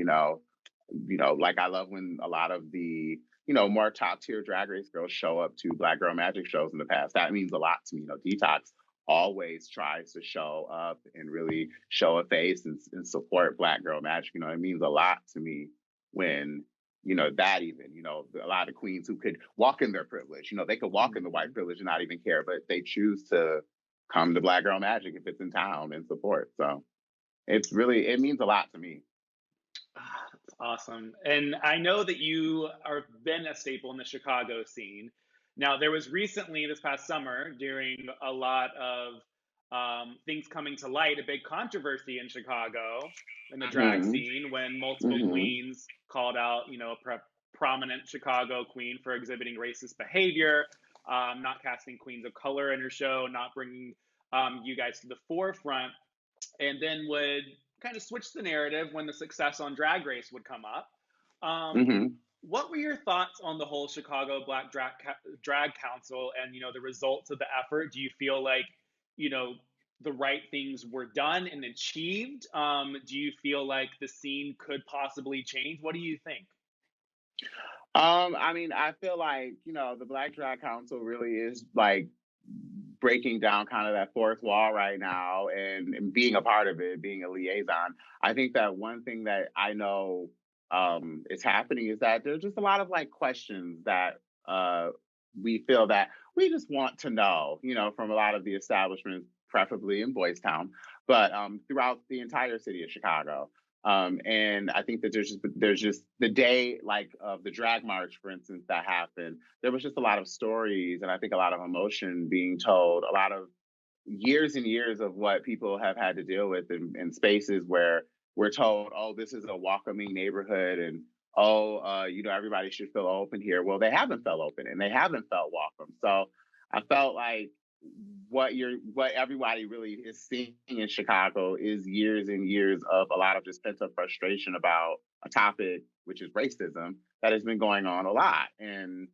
like I love when a lot of the more top tier drag race girls show up to Black Girl Magic shows in the past. That means a lot to me. Detox always tries to show up and really show a face and support Black Girl Magic. It means a lot to me when, that even, a lot of queens who could walk in their privilege, they could walk in the white privilege and not even care, but they choose to come to Black Girl Magic if it's in town and support. So it means a lot to me. That's awesome. And I know that you have been a staple in the Chicago scene. Now, there was recently, this past summer, during a lot of things coming to light, a big controversy in Chicago in the drag Mm-hmm. scene when multiple Mm-hmm. queens called out, a prominent Chicago queen for exhibiting racist behavior, not casting queens of color in her show, not bringing you guys to the forefront, and then would kind of switch the narrative when the success on Drag Race would come up. Mm-hmm. What were your thoughts on the whole Chicago Black Drag Council and the results of the effort? Do you feel like the right things were done and achieved? Do you feel like the scene could possibly change? What do you think? I mean, I feel like, the Black Drag Council really is like breaking down kind of that fourth wall right now and being a part of it, being a liaison. I think that one thing that I know is happening is that there's just a lot of like questions that we feel that we just want to know, from a lot of the establishments, preferably in Boys Town, but throughout the entire city of Chicago. And I think that there's just the day like of the drag march, for instance, that happened. There was just a lot of stories and I think a lot of emotion being told, a lot of years and years of what people have had to deal with in spaces where we're told, oh, this is a welcoming neighborhood and oh, everybody should feel open here. Well, they haven't felt open and they haven't felt welcome. So I felt like what everybody really is seeing in Chicago is years and years of a lot of just pent up frustration about a topic, which is racism, that has been going on a lot. And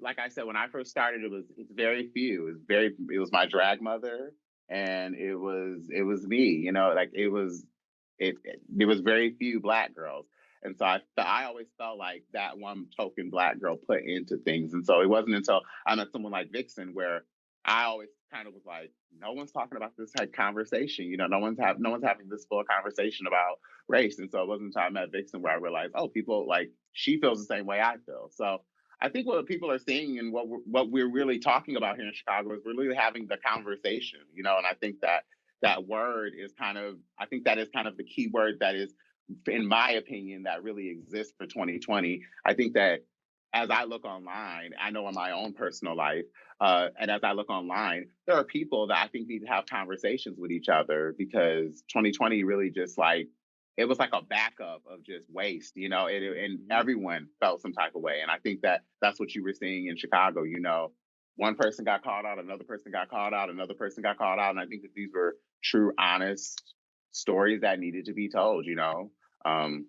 like I said, when I first started, it's very few. It was my drag mother, and it was me. Like there was very few Black girls. And so I always felt like that one token Black girl put into things. And so it wasn't until I met someone like Vixen where I always kind of was like, no one's talking about this type conversation. No one's having this full conversation about race. And so it wasn't until I met Vixen where I realized, oh, people like she feels the same way I feel. So I think what people are seeing and what we're really talking about here in Chicago is we're really having the conversation, and I think that word is I think that is kind of the key word that is, in my opinion, that really exists for 2020. I think that as I look online, I know in my own personal life, and as I look online, there are people that I think need to have conversations with each other because 2020 really just like, it was like a backup of just waste, and everyone felt some type of way. And I think that that's what you were seeing in Chicago, one person got called out, another person got called out, another person got called out. And I think that these were true, honest stories that needed to be told. And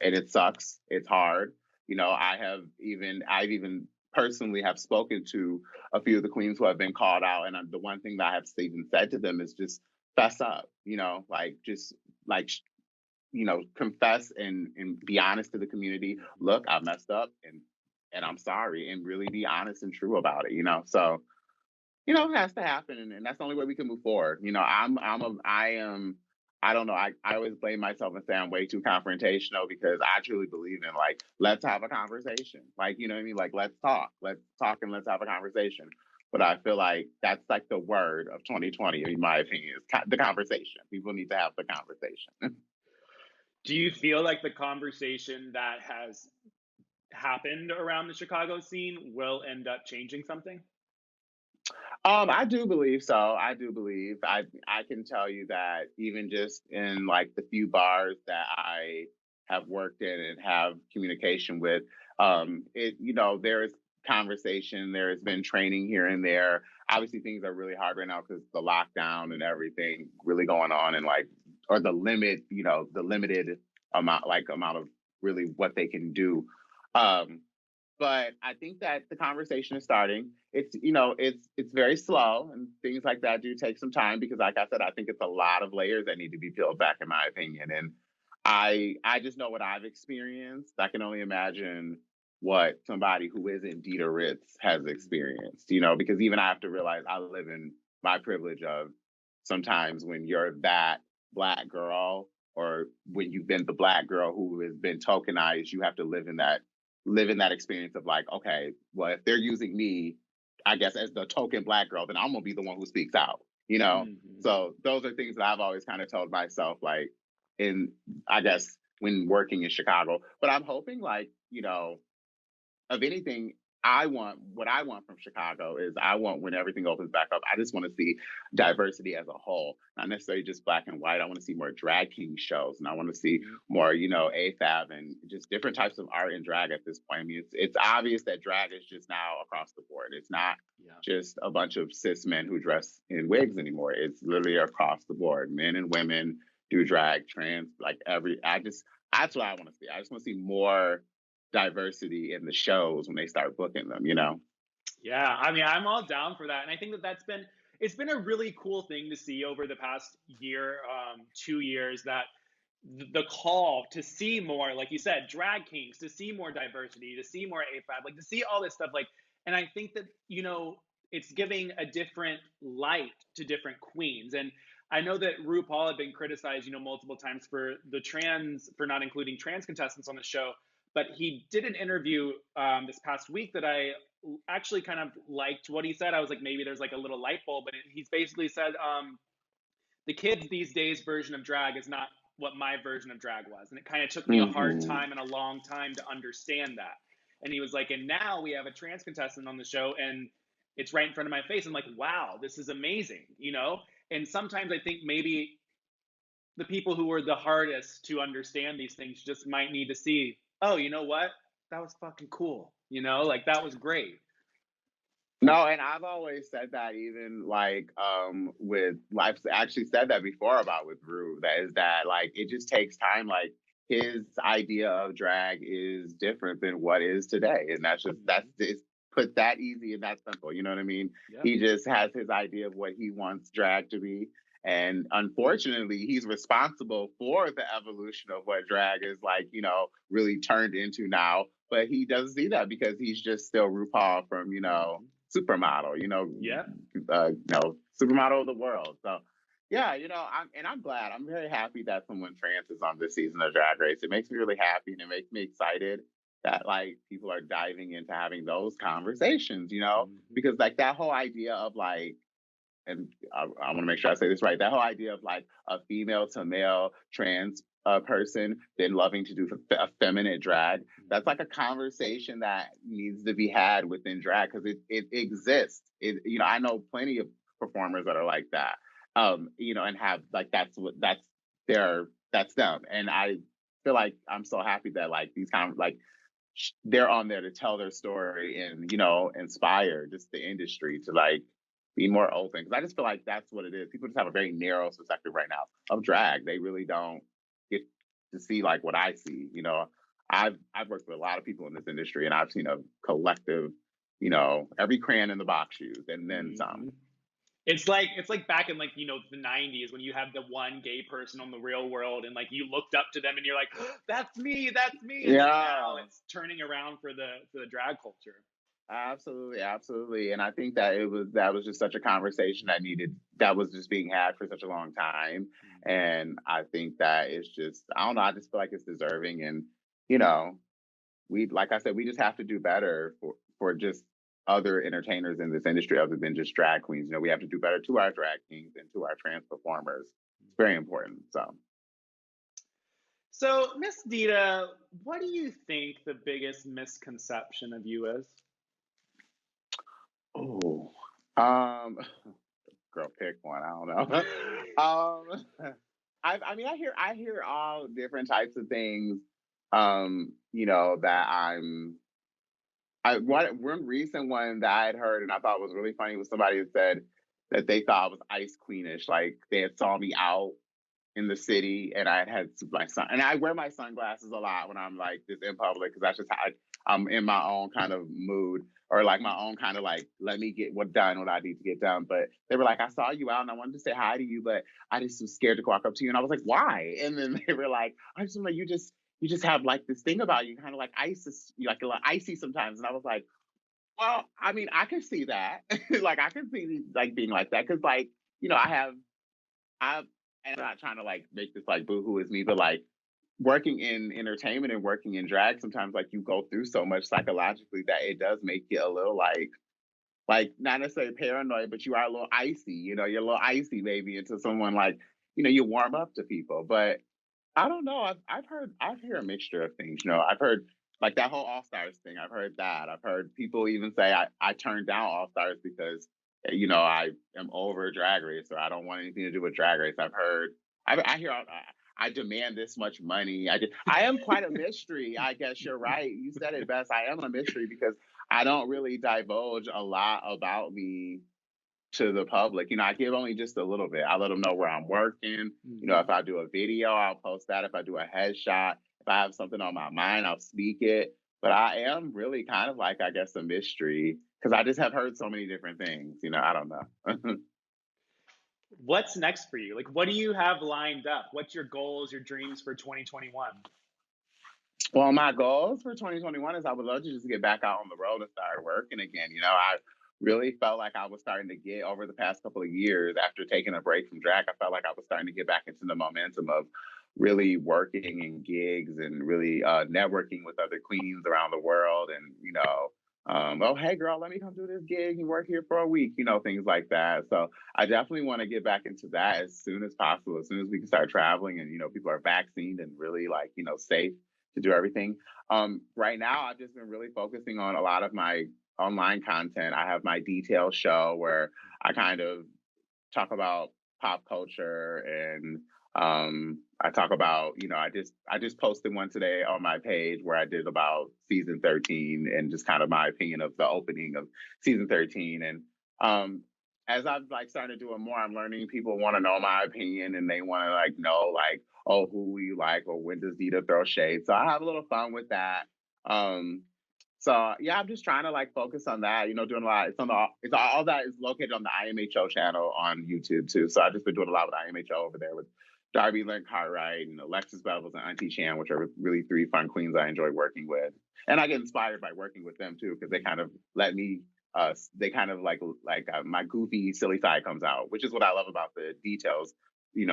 it sucks. It's hard. I've even personally have spoken to a few of the queens who have been called out. And the one thing that I have even said to them is just fess up, confess and be honest to the community. Look, I messed up and I'm sorry, and really be honest and true about it. So, it has to happen, and that's the only way we can move forward. I don't know. I always blame myself and say I'm way too confrontational because I truly believe in like, let's have a conversation. Like, you know what I mean? Like, let's talk and let's have a conversation. But I feel like that's like the word of 2020, in my opinion, is the conversation. People need to have the conversation. Do you feel like the conversation that has happened around the Chicago scene will end up changing something? I do believe so. I do believe. I can tell you that even just in like the few bars that I have worked in and have communication with, there is conversation. There has been training here and there. Obviously, things are really hard right now because the lockdown and everything really going on, and or the limited amount of really what they can do. But I think that the conversation is starting. It's very slow, and things like that do take some time because, like I said, I think it's a lot of layers that need to be peeled back, in my opinion. And I just know what I've experienced. I can only imagine what somebody who isn't Dida Ritz has experienced. Because even I have to realize I live in my privilege of sometimes when you're that Black girl, or when you've been the Black girl who has been tokenized, you have to live in that experience of like, okay, well, if they're using me, I guess as the token Black girl, then I'm gonna be the one who speaks out. So those are things that I've always kind of told myself, like, I guess when working in Chicago. But I'm hoping, of anything, what I want from Chicago is when everything opens back up, I just want to see diversity as a whole, not necessarily just Black and white. I want to see more drag king shows, and I want to see more, AFAB and just different types of art and drag at this point. I mean, it's obvious that drag is just now across the board. It's not just a bunch of cis men who dress in wigs anymore. It's literally across the board. Men and women do drag, trans, that's what I want to see. I just want to see more diversity in the shows when they start booking them. Yeah, I mean, I'm all down for that, and I think that it's been a really cool thing to see over the past year, 2 years, that the call to see more, like you said, drag kings, to see more diversity, to see more AFAB, like to see all this stuff, and I think that it's giving a different light to different queens. And I know that RuPaul had been criticized, multiple times for not including trans contestants on the show. But he did an interview this past week that I actually kind of liked what he said. I was like, maybe there's like a little light bulb. But he's basically said, the kids these days version of drag is not what my version of drag was. And it kind of took me a hard time and a long time to understand that. And he was like, and now we have a trans contestant on the show and it's right in front of my face. I'm like, wow, this is amazing, And sometimes I think maybe the people who were the hardest to understand these things just might need to see, oh, you know what? That was fucking cool. That was great. No, and I've always said that, even I've actually said that before about with Ru, that it just takes time. Like, his idea of drag is different than what is today. And it's put that easy and that simple. You know what I mean? Yeah. He just has his idea of what he wants drag to be. And unfortunately, he's responsible for the evolution of what drag is really turned into now. But he doesn't see that because he's just still RuPaul from, Supermodel, Supermodel of the world. So, yeah, I'm glad. I'm very happy that someone trans is on this season of Drag Race. It makes me really happy, and it makes me excited that people are diving into having those conversations, because that whole idea of and I want to make sure I say this right, that whole idea of like a female to male trans person then loving to do effeminate drag, that's like a conversation that needs to be had within drag, because it exists. I know plenty of performers that are like that, and have like that's them, and I feel like I'm so happy that like these kind of like they're on there to tell their story and inspire just the industry to like be more open, because I just feel like that's what it is. People just have a very narrow perspective right now of drag. They really don't get to see like what I see. I've worked with a lot of people in this industry, and I've seen a collective, every crayon in the box used, and then some. It's like back in like the 90s when you have the one gay person on The Real World, and like you looked up to them and you're like, oh, that's me. And now it's turning around for the drag culture. Absolutely. And I think that that was just such a conversation that was just being had for such a long time. And I think that it's just, I don't know, I just feel like it's deserving. And, like I said, we just have to do better for just other entertainers in this industry other than just drag queens. We have to do better to our drag kings and to our trans performers. It's very important. So Miss Dida, what do you think the biggest misconception of you is? Oh, girl, pick one. I don't know. I hear all different types of things. That one recent one that I had heard and I thought was really funny was somebody that said that they thought I was ice queenish, like they had saw me out in the city and I had my sun, and I wear my sunglasses a lot when I'm like just in public, because that's just how I'm in my own kind of mood, or like my own kind of like, let me get what I need to get done. But they were like, I saw you out and I wanted to say hi to you, but I just was scared to walk up to you. And I was like, why? And then they were like, I just like, you just have like this thing about you, kind of like ice, like a little icy sometimes. And I was like, well, I mean, I can see that. Like I can see like being like that, because like, and I'm not trying to like make this like boohoo is me, but like working in entertainment and working in drag, sometimes like you go through so much psychologically that it does make you a little like not necessarily paranoid, but you are a little icy, you're a little icy maybe into someone, like, you warm up to people. But I don't know. I've heard a mixture of things. I've heard like that whole AllStars thing. I've heard that. I've heard people even say I turned down AllStars because I am over Drag Race, or I don't want anything to do with Drag Race. I hear I demand this much money. I am quite a mystery. I guess you're right. You said it best. I am a mystery because I don't really divulge a lot about me to the public. I give only just a little bit. I let them know where I'm working. If I do a video, I'll post that. If I do a headshot, if I have something on my mind, I'll speak it. But I am really kind of like, I guess, a mystery, because I just have heard so many different things. I don't know. What's next for you? Like, what do you have lined up? What's your goals, your dreams for 2021? Well, my goals for 2021 is I would love to just get back out on the road and start working again. I really felt like I was starting to get, over the past couple of years after taking a break from drag, I felt like I was starting to get back into the momentum of really working in gigs and really networking with other queens around the world. And, oh, hey, girl, let me come do this gig and work here for a week, things like that. So I definitely want to get back into that as soon as possible, as soon as we can start traveling and, people are vaccinated and really like, safe to do everything. Right now, I've just been really focusing on a lot of my online content. I have my detail show where I kind of talk about pop culture, and I talk about, I just posted one today on my page where I did about season 13 and just kind of my opinion of the opening of season 13. And as I've like started doing more, I'm learning people want to know my opinion, and they want to like know like, oh, who you like, or when does Dida throw shade? So I have a little fun with that. So yeah, I'm just trying to like focus on that, doing a lot. It's all that is located on the IMHO channel on YouTube too. So I've just been doing a lot with IMHO over there with Darby Lynn Cartwright and Alexis Bevels and Auntie Chan, which are really three fun queens I enjoy working with. And I get inspired by working with them too, because they kind of let me, they kind of like my goofy, silly side comes out, which is what I love about the details,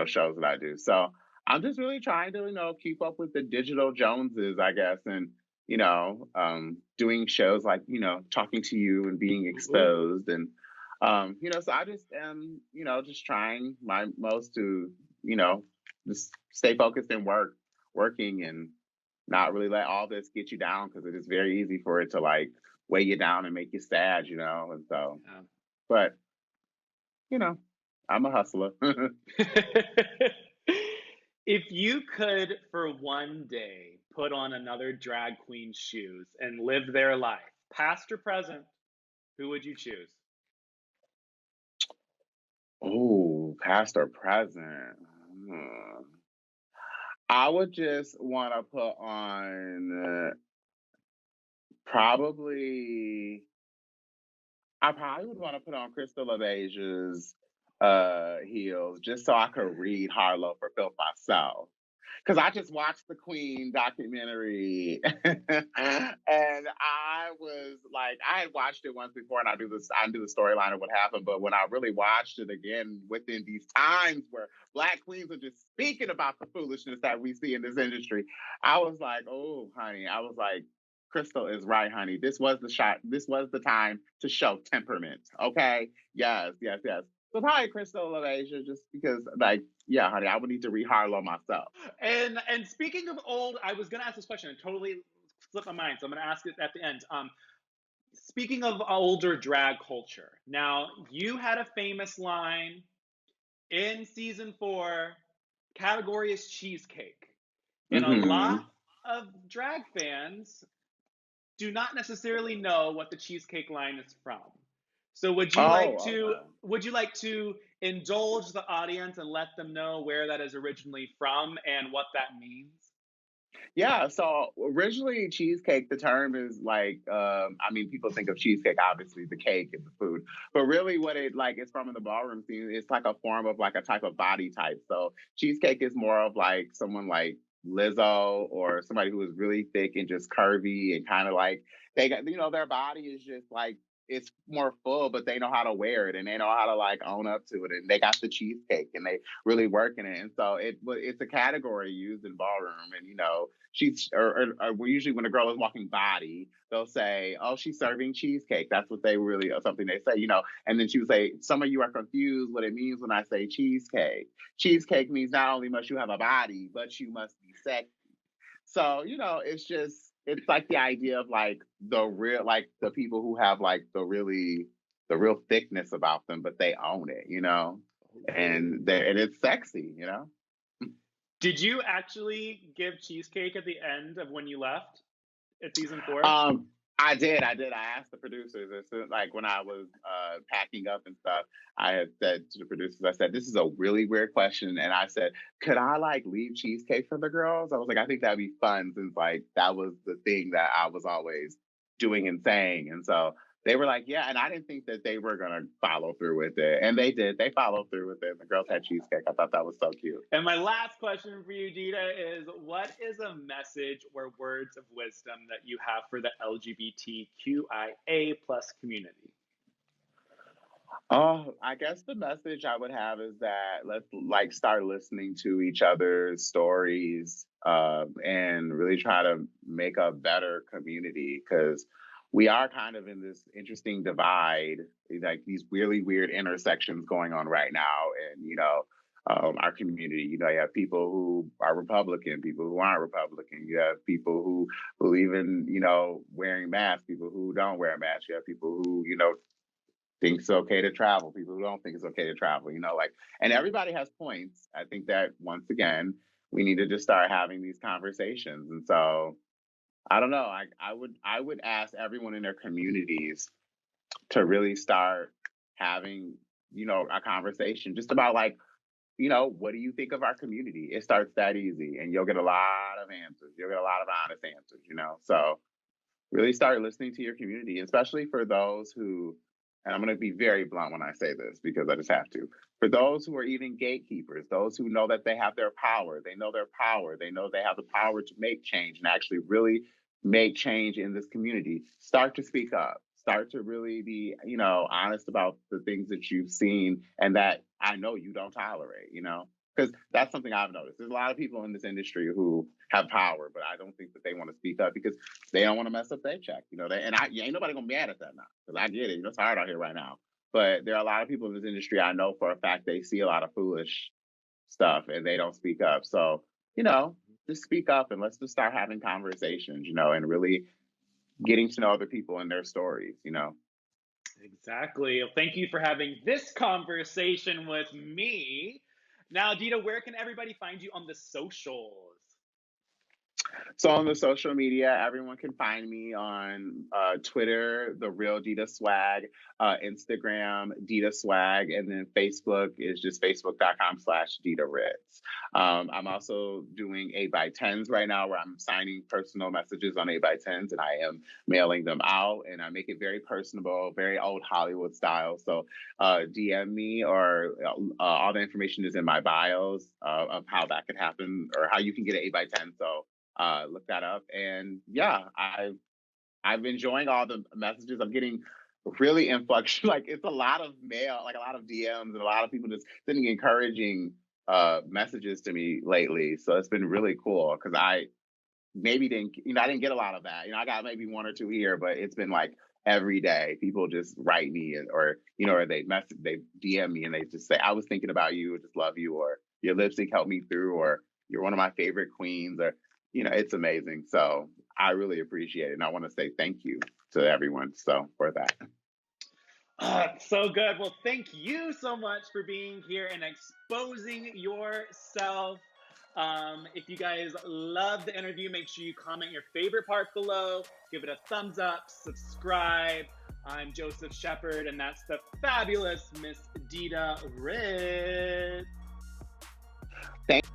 shows that I do. So I'm just really trying to, keep up with the digital Joneses, I guess. And, doing shows like, talking to you and being exposed. And So I just am, just trying my most to, you know, just stay focused and working and not really let all this get you down because it is very easy for it to like weigh you down and make you sad, and so, Yeah. but, I'm a hustler. If you could, for one day, put on another drag queen's shoes and live their life, past or present, who would you choose? Oh, past or present? Hmm. I would just want to put on probably. I probably would want to put on Crystal LaBeouf's heels just so I could read Harlow for Filth myself. Because I just watched the Queen documentary and I was like, I had watched it once before and I knew the storyline of what happened. But when I really watched it again within these times where Black queens are just speaking about the foolishness that we see in this industry, I was like, oh, honey, I was like, Crystal is right, honey. This was the shot. This was the time to show temperament. Okay. Yes, yes, yes. So probably Crystal LaBeouf, just because, like, yeah, honey, I would need to read Harlow myself. And speaking of old, I was gonna ask this question and totally slipped my mind, so I'm gonna ask it at the end. Speaking of older drag culture, now you had a famous line in season 4. Category is cheesecake, and a lot Mm-hmm. of drag fans do not necessarily know what the cheesecake line is from. So Oh, okay. would you like to indulge the audience and let them know where that is originally from and what that means? Yeah, so originally cheesecake, the term is like, I mean, people think of cheesecake, obviously the cake and the food, but really what it like is from in the ballroom scene, it's like a form of like a type of body type. So cheesecake is more of like someone like Lizzo or somebody who is really thick and just curvy and kind of like they got, their body is just like it's more full, but they know how to wear it and they know how to like own up to it. And they got the cheesecake and they really work in it. And so it's a category used in ballroom. And she's or usually when a girl is walking body, they'll say, "Oh, she's serving cheesecake." That's what they really or something they say, And then she would say, "Some of you are confused what it means when I say cheesecake. Cheesecake means not only must you have a body, but you must be sexy." So, it's like the idea of like the real, like the people who have like the real thickness about them, but they own it. And it's sexy. Did you actually give cheesecake at the end of when you left at season 4? Um, I did. I asked the producers as soon, like when I was packing up and stuff. I had said to the producers, I said, "This is a really weird question," and I said, "Could I like leave cheesecake for the girls?" I was like, "I think that'd be fun since like that was the thing that I was always doing and saying," and so they were like, "Yeah," and I didn't think that they were gonna follow through with it, and they did. They followed through with it. And the girls had cheesecake. I thought that was so cute. And my last question for you, Dida, is what is a message or words of wisdom that you have for the LGBTQIA plus community? Oh, I guess the message I would have is that let's like start listening to each other's stories and really try to make a better community because we are kind of in this interesting divide, like these really weird intersections going on right now. And, our community, you have people who are Republican, people who aren't Republican. You have people who believe in, wearing masks, people who don't wear masks. You have people who, think it's okay to travel, people who don't think it's okay to travel, and everybody has points. I think that once again, we need to just start having these conversations. And so I don't know. I would ask everyone in their communities to really start having, a conversation just about like, what do you think of our community? It starts that easy and you'll get a lot of answers. You'll get a lot of honest answers. So really start listening to your community, especially for those who, and I'm going to be very blunt when I say this because I just have to, for those who are even gatekeepers, those who know that they have their power, they know their power, they know they have the power to make change and actually really make change in this community, start to speak up, start to really be, honest about the things that you've seen and that I know you don't tolerate. Because that's something I've noticed. There's a lot of people in this industry who have power, but I don't think that they want to speak up because they don't want to mess up their check. Ain't nobody gonna be mad at that now because I get it. It's hard out here right now. But there are a lot of people in this industry I know for a fact they see a lot of foolish stuff and they don't speak up. So, you know, just speak up and let's just start having conversations, you know, and really getting to know other people and their stories, you know. Exactly. Well, thank you for having this conversation with me. Now, Dida, where can everybody find you on the socials? So on the social media, everyone can find me on Twitter, The Real Dida Swag, Instagram, Dida Swag, and then Facebook is just facebook.com/Dida Ritz. I'm also doing 8x10s right now where I'm signing personal messages on 8x10s and I am mailing them out and I make it very personable, very old Hollywood style. So DM me or all the information is in my bios of how that could happen or how you can get an 8x10. So look that up. And yeah, I've been enjoying all the messages. I'm getting really influx. Like it's a lot of mail, like a lot of DMs and a lot of people just sending encouraging messages to me lately. So it's been really cool because I didn't get a lot of that. You know, I got maybe one or two here, but it's been like every day people just write me or they DM me and they just say, I was thinking about you, just love you, or your lip sync helped me through, or you're one of my favorite queens, or it's amazing. So I really appreciate it. And I want to say thank you to everyone for that. So good. Well, thank you so much for being here and exposing yourself. If you guys love the interview, make sure you comment your favorite part below, give it a thumbs up, subscribe. I'm Joseph Shepard, and that's the fabulous Miss Dida Ritz. Thank